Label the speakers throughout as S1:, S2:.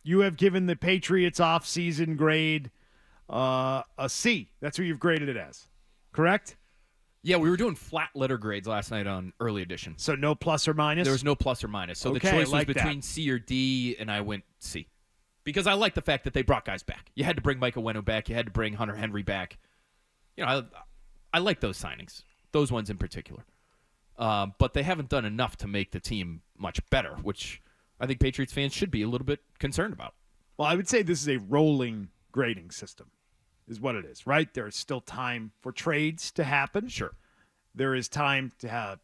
S1: you have given the Patriots off-season grade a C. That's what you've graded it as, correct?
S2: Yeah, we were doing flat letter grades last night on Early Edition.
S1: So no plus or minus?
S2: There was no plus or minus. So the choice was between C or D, and I went C. Because I like the fact that they brought guys back. You had to bring Micah Wenu back. You had to bring Hunter Henry back. I like those signings, those ones in particular. But they haven't done enough to make the team much better, which I think Patriots fans should be a little bit concerned about.
S1: Well, I would say this is a rolling grading system is what it is, right? There is still time for trades to happen.
S2: Sure.
S1: There is time to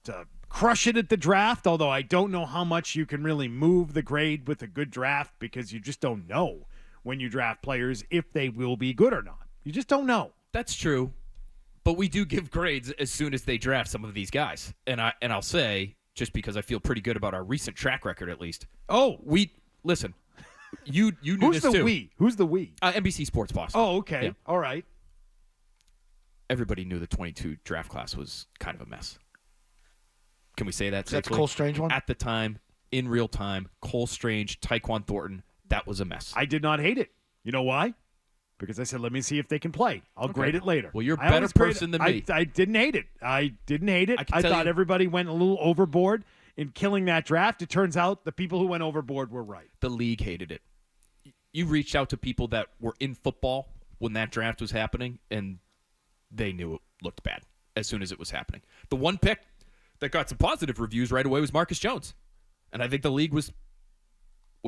S1: crush it at the draft, although I don't know how much you can really move the grade with a good draft because you just don't know when you draft players if they will be good or not. You just don't know.
S2: That's true. But we do give grades as soon as they draft some of these guys. And I'll say, just because I feel pretty good about our recent track record at least.
S1: Oh.
S2: Listen, you knew
S1: Who's
S2: this
S1: the
S2: too.
S1: we? Who's the we?
S2: NBC Sports Boston.
S1: Oh, okay.
S2: Yeah.
S1: All right.
S2: Everybody knew the 22 draft class was kind of a mess. Can we say that safely?
S3: That's Cole Strange one?
S2: At the time, in real time, Cole Strange, Tyquan Thornton, that was a mess.
S1: I did not hate it. You know why? Because I said, let me see if they can play. I'll grade it later.
S2: Well, you're a better person than me.
S1: I didn't hate it. I thought everybody went a little overboard in killing that draft. It turns out the people who went overboard were right.
S2: The league hated it. You reached out to people that were in football when that draft was happening, and they knew it looked bad as soon as it was happening. The one pick that got some positive reviews right away was Marcus Jones. And I think the league was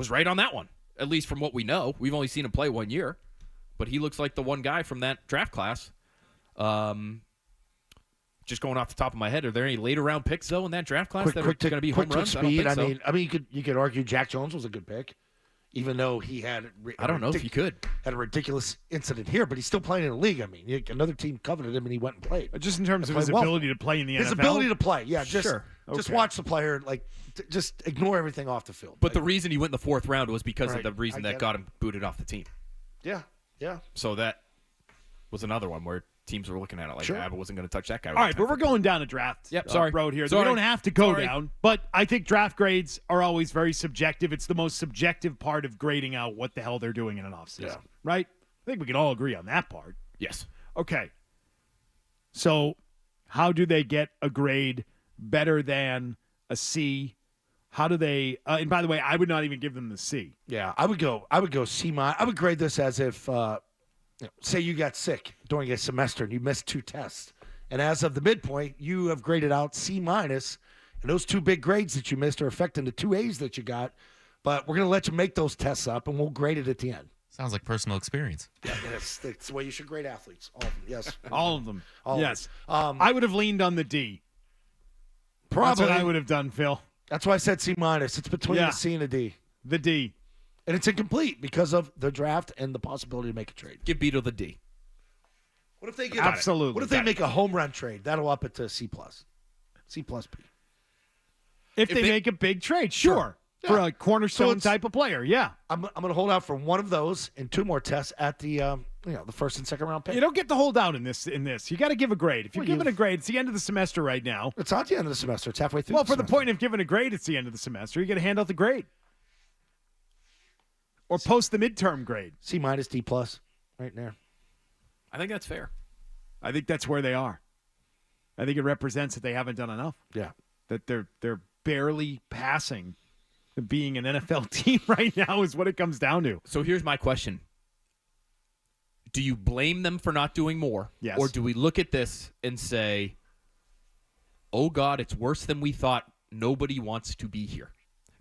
S2: right on that one, at least from what we know. We've only seen him play 1 year, but he looks like the one guy from that draft class. Just going off the top of my head, are there any later round picks, though, in that draft class that are going to be home runs?
S3: Speed.
S2: I don't think so.
S3: I mean, you could argue Jack Jones was a good pick, even though he had.
S2: I don't know if you could.
S3: Had a ridiculous incident here, but he's still playing in the league. I mean, another team coveted him, and he went and played.
S1: Just in terms of his ability to play in the NFL?
S3: His ability to play, yeah. Just
S1: Okay.
S3: watch the player, just ignore everything off the field.
S2: But the reason he went in the fourth round was because of the reason that got him booted off the team.
S3: Yeah.
S2: So that was another one where teams were looking at it like, I wasn't going to touch that guy.
S1: All right, but we're going down a draft road here. We don't have to go down, but I think draft grades are always very subjective. It's the most subjective part of grading out what the hell they're doing in an offseason, right? I think we can all agree on that part.
S2: Yes.
S1: Okay. So how do they get a grade better than a C? How do they and by the way, I would not even give them the C.
S3: Yeah, I would go C-. I would grade this as if say you got sick during a semester and you missed 2 tests. And as of the midpoint, you have graded out C-. And those 2 big grades that you missed are affecting the 2 A's that you got. But we're going to let you make those tests up, and we'll grade it at the end.
S4: Sounds like personal experience.
S3: Yeah, that's the way you should grade athletes. All of them, yes.
S1: All of them. Yes.
S3: Of them.
S1: I would have leaned on the D.
S3: Probably.
S1: That's what I would have done, Phil.
S3: That's why I said C-. It's between the C and the D.
S1: The D.
S3: And it's incomplete because of the draft and the possibility to make a trade.
S2: Give Beto the D.
S3: What if they
S1: Absolutely.
S3: What if they make a home run trade? That'll up it to C+. C+, B.
S1: If they make a big trade, sure.
S3: Yeah.
S1: For a cornerstone type of player, yeah.
S3: I'm going to hold out for one of those and 2 more tests at the the first and second round pick.
S1: You don't get to hold out in this. You got to give a grade. If you're giving a grade, it's the end of the semester right now.
S3: It's not the end of the semester. It's halfway through.
S1: Well,
S3: the
S1: for
S3: semester.
S1: the point of giving a grade, it's the end of the semester. You got to hand out the grade. Or post the midterm grade.
S3: C-, D+, right there.
S2: I think that's fair.
S1: I think that's where they are. I think it represents that they haven't done enough.
S3: Yeah.
S1: That they're barely passing being an NFL team right now is what it comes down to.
S2: So here's my question. Do you blame them for not doing more?
S1: Yes.
S2: Or do we look at this and say, oh, God, it's worse than we thought. Nobody wants to be here.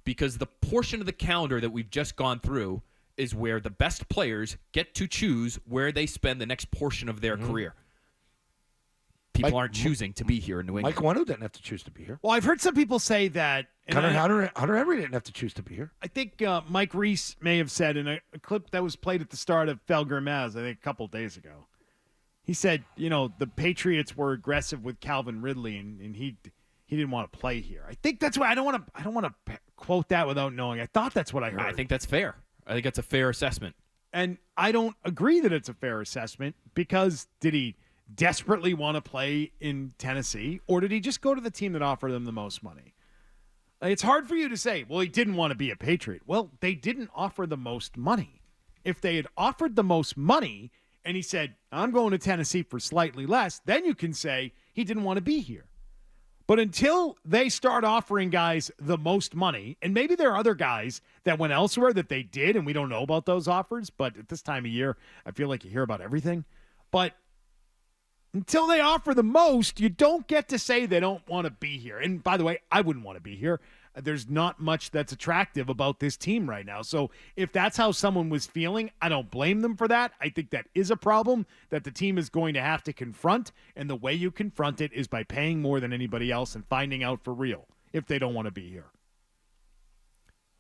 S2: Because the portion of the calendar that we've just gone through is where the best players get to choose where they spend the next portion of their career. People aren't choosing to be here in New England.
S3: Mike Wenu didn't have to choose to be here.
S1: Well, I've heard some people say that.
S3: Hunter Henry didn't have to choose to be here.
S1: I think Mike Reese may have said in a clip that was played at the start of Felger Maz, I think a couple days ago. He said, the Patriots were aggressive with Calvin Ridley, and he didn't want to play here. I think that's why I don't want to quote that without knowing. I thought that's what I heard.
S2: I think that's fair. I think that's a fair assessment.
S1: And I don't agree that it's a fair assessment because did he desperately want to play in Tennessee, or did he just go to the team that offered them the most money? It's hard for you to say, well, he didn't want to be a Patriot. Well, they didn't offer the most money. If they had offered the most money and he said, I'm going to Tennessee for slightly less, then you can say he didn't want to be here. But until they start offering guys the most money, and maybe there are other guys that went elsewhere that they did, and we don't know about those offers, but at this time of year, I feel like you hear about everything. But until they offer the most, you don't get to say they don't want to be here. And by the way, I wouldn't want to be here. There's not much that's attractive about this team right now. So if that's how someone was feeling, I don't blame them for that. I think that is a problem that the team is going to have to confront. And the way you confront it is by paying more than anybody else and finding out for real if they don't want to be here.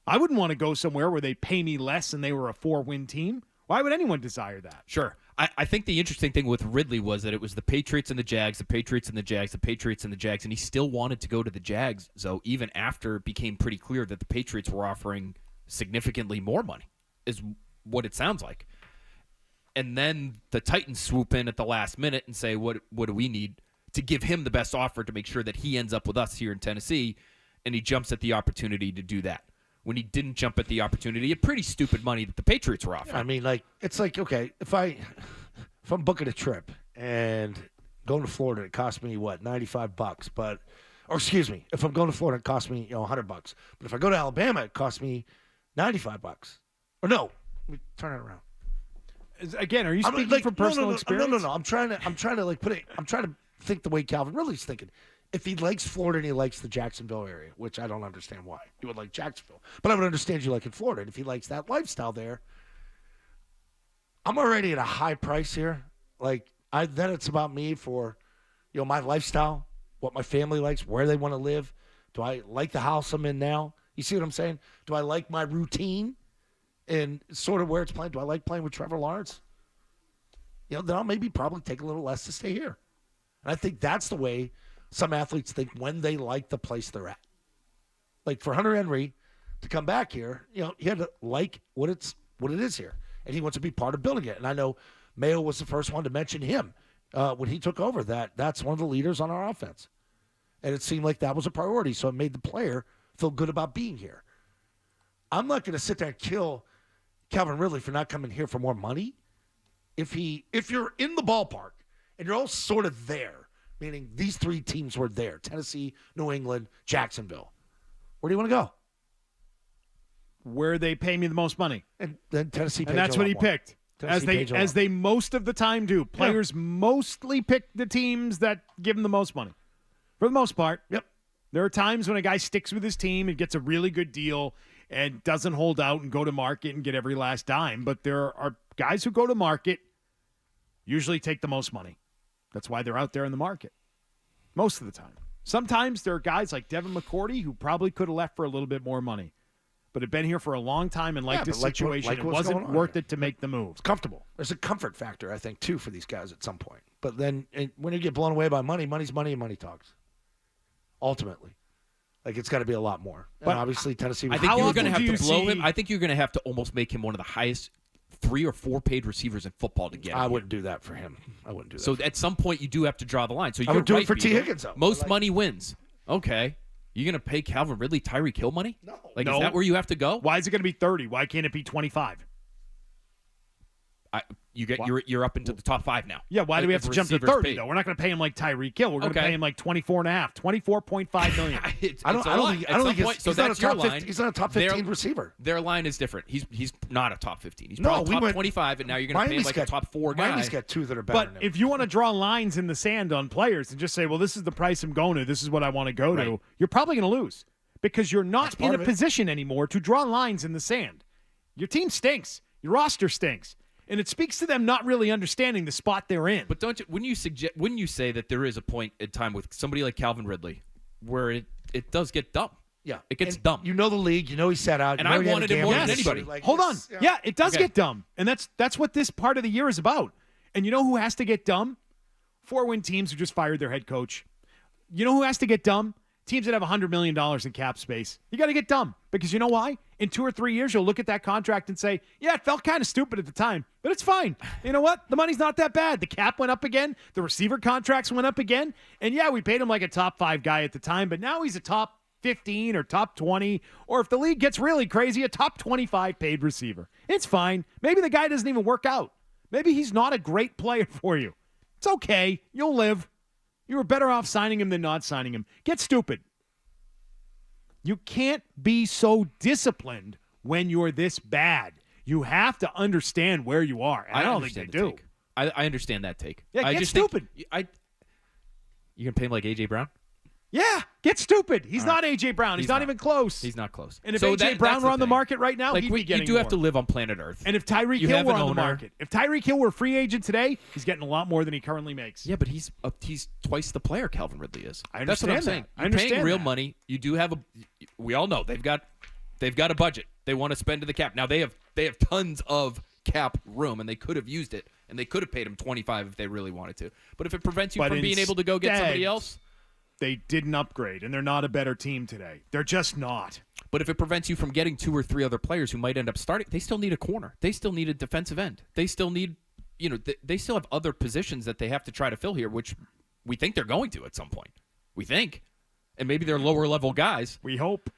S1: I wouldn't want to go somewhere where they pay me less and they were a 4-win team. Why would anyone desire that?
S2: Sure. I think the interesting thing with Ridley was that it was the Patriots and the Jags, the Patriots and the Jags, the Patriots and the Jags, and he still wanted to go to the Jags, so even after it became pretty clear that the Patriots were offering significantly more money, is what it sounds like. And then the Titans swoop in at the last minute and say, what do we need to give him the best offer to make sure that he ends up with us here in Tennessee, and he jumps at the opportunity to do that. When he didn't jump at the opportunity, a pretty stupid money that the Patriots were offering.
S3: I mean, it's like, okay, if I'm booking a trip and going to Florida, it costs me what, $95, or excuse me, if I'm going to Florida, it costs me $100. But if I go to Alabama, it costs me $95. Or no, let me turn it around.
S1: Again, are you speaking from personal experience?
S3: No. I'm trying to think the way Calvin Ridley's thinking. If he likes Florida and he likes the Jacksonville area, which I don't understand why you would like Jacksonville, but I would understand you like in Florida. And if he likes that lifestyle there, I'm already at a high price here. Then it's about me for, my lifestyle, what my family likes, where they want to live. Do I like the house I'm in now? You see what I'm saying? Do I like my routine and sort of where it's playing? Do I like playing with Trevor Lawrence? Then I'll maybe probably take a little less to stay here. And I think that's the way some athletes think when they like the place they're at. Like for Hunter Henry to come back here, he had to like what it is here, and he wants to be part of building it. And I know Mayo was the first one to mention him when he took over. That's one of the leaders on our offense, and it seemed like that was a priority. So it made the player feel good about being here. I'm not going to sit there and kill Calvin Ridley for not coming here for more money. If you're in the ballpark and you're all sort of there. Meaning these three teams were there: Tennessee, New England, Jacksonville. Where do you want to go?
S1: Where they pay me the most money.
S3: And then Tennessee paid
S1: and that's
S3: you a
S1: what
S3: lot
S1: he
S3: more.
S1: picked.
S3: Tennessee
S1: As they most of the time do. Players mostly pick the teams that give them the most money. For the most part.
S3: Yep.
S1: There are times when a guy sticks with his team and gets a really good deal and doesn't hold out and go to market and get every last dime. But there are guys who go to market, usually take the most money. That's why they're out there in the market most of the time. Sometimes there are guys like Devin McCourty who probably could have left for a little bit more money, but had been here for a long time and liked the situation. It wasn't worth it to make the move.
S3: It's comfortable. There's a comfort factor, I think, too, for these guys at some point. But then when you get blown away by money, money's money and money talks. Ultimately. It's got to be a lot more. But and obviously, Tennessee.
S2: I think you're going to have to blow him. I think you're going to have to almost make him one of the highest 3 or 4 paid receivers in football to get him.
S3: I wouldn't do that for him. I wouldn't do that.
S2: So at some point, you do have to draw the line. So
S3: I would do it for T. Higgins, though.
S2: Most money wins. Okay. You're going to pay Calvin Ridley Tyreek Hill money?
S3: No.
S2: Is that where you have to go?
S1: Why is it going to be 30? Why can't it be 25?
S2: You're up into the top 5 now.
S1: Yeah, why do we have to jump to 30, though? We're not going to pay him like Tyreek Hill. We're going to pay him like 24.5, $24.5 million.
S3: I don't think
S2: so that's your line.
S3: He's not a top 15 receiver.
S2: Their line is different. He's not a top 15. He's probably top 25, and now you're going to pay him like a top 4 guy.
S3: Miami's got 2 that are better than him.
S1: But if you want to draw lines in the sand on players and just say, well, this is the price I'm going to, this is what I want to go to, you're probably going to lose because you're not in a position anymore to draw lines in the sand. Your team stinks. Your roster stinks. And it speaks to them not really understanding the spot they're in.
S2: But wouldn't you say that there is a point in time with somebody like Calvin Ridley where it does get dumb?
S3: Yeah.
S2: It gets dumb.
S3: You know the league. You know he sat out.
S2: And I wanted him more than anybody.
S1: Hold on. Yeah, it does get dumb. And that's what this part of the year is about. And you know who has to get dumb? 4-win teams who just fired their head coach. You know who has to get dumb? Teams that have $100 million in cap space. You got to get dumb. Because you know why? In 2 or 3 years, you'll look at that contract and say, yeah, it felt kind of stupid at the time, but it's fine. You know what? The money's not that bad. The cap went up again. The receiver contracts went up again. And yeah, we paid him like a top 5 guy at the time, but now he's a top 15 or top 20, or if the league gets really crazy, a top 25 paid receiver. It's fine. Maybe the guy doesn't even work out. Maybe he's not a great player for you. It's okay. You'll live. You were better off signing him than not signing him. Get stupid. You can't be so disciplined when you're this bad. You have to understand where you are. And I don't think they do.
S2: Take. I understand that take.
S1: Yeah,
S2: I
S1: get
S2: just
S1: stupid.
S2: you going to pay him like A.J. Brown?
S1: Yeah, get stupid. He's not A.J. Brown. He's not even close.
S2: He's not close.
S1: And if A.J. Brown were on the market right now, he'd be getting
S2: You do have to live on planet Earth.
S1: And if Tyreek Hill were on the market, if Tyreek Hill were a free agent today, he's getting a lot more than he currently makes.
S2: Yeah, but he's twice the player Calvin Ridley is.
S1: I understand
S2: That's what I'm saying.
S1: I
S2: You're
S1: understand
S2: paying real
S1: that.
S2: money. You do have we all know they've got a budget. They want to spend to the cap. Now they have tons of cap room, and they could have used it, and they could have paid him $25 if they really wanted to. But if it prevents you from being able to go get somebody else,
S1: they didn't upgrade, and they're not a better team today. They're just not.
S2: But if it prevents you from getting 2 or 3 other players who might end up starting, they still need a corner. They still need a defensive end. They still need, they still have other positions that they have to try to fill here, which we think they're going to at some point. We think. And maybe they're lower level guys.
S1: We hope.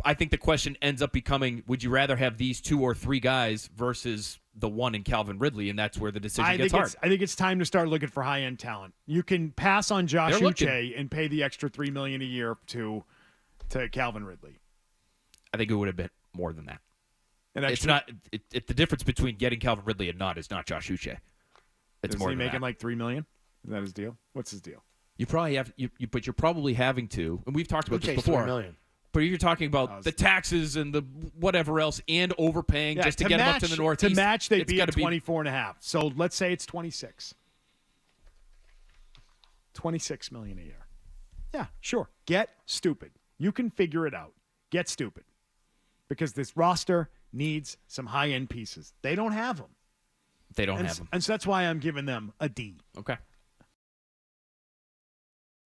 S2: I think the question ends up becoming, would you rather have these 2 or 3 guys versus the one in Calvin Ridley? And that's where the decision gets hard.
S1: I think it's time to start looking for high-end talent. You can pass on Josh Uche and pay the extra $3 million a year to Calvin Ridley.
S2: I think it would have been more than that.
S1: And
S2: it's not. The difference between getting Calvin Ridley and not is not Josh Uche. It's more.
S1: Is he
S2: than
S1: making
S2: that.
S1: like $3 million? Is that his deal? What's his deal?
S2: You probably have. But you're probably having to. And we've talked about this before.
S3: $3 million.
S2: But you're talking about the taxes and the whatever else, and overpaying just to get him up to the Northeast.
S1: To match, they'd be at
S2: gotta
S1: 24.5. So let's say it's 26. $26 million a year. Yeah, sure. Get stupid. You can figure it out. Get stupid. Because this roster needs some high-end pieces. They don't have them.
S2: They don't have them.
S1: And so that's why I'm giving them a D.
S2: Okay.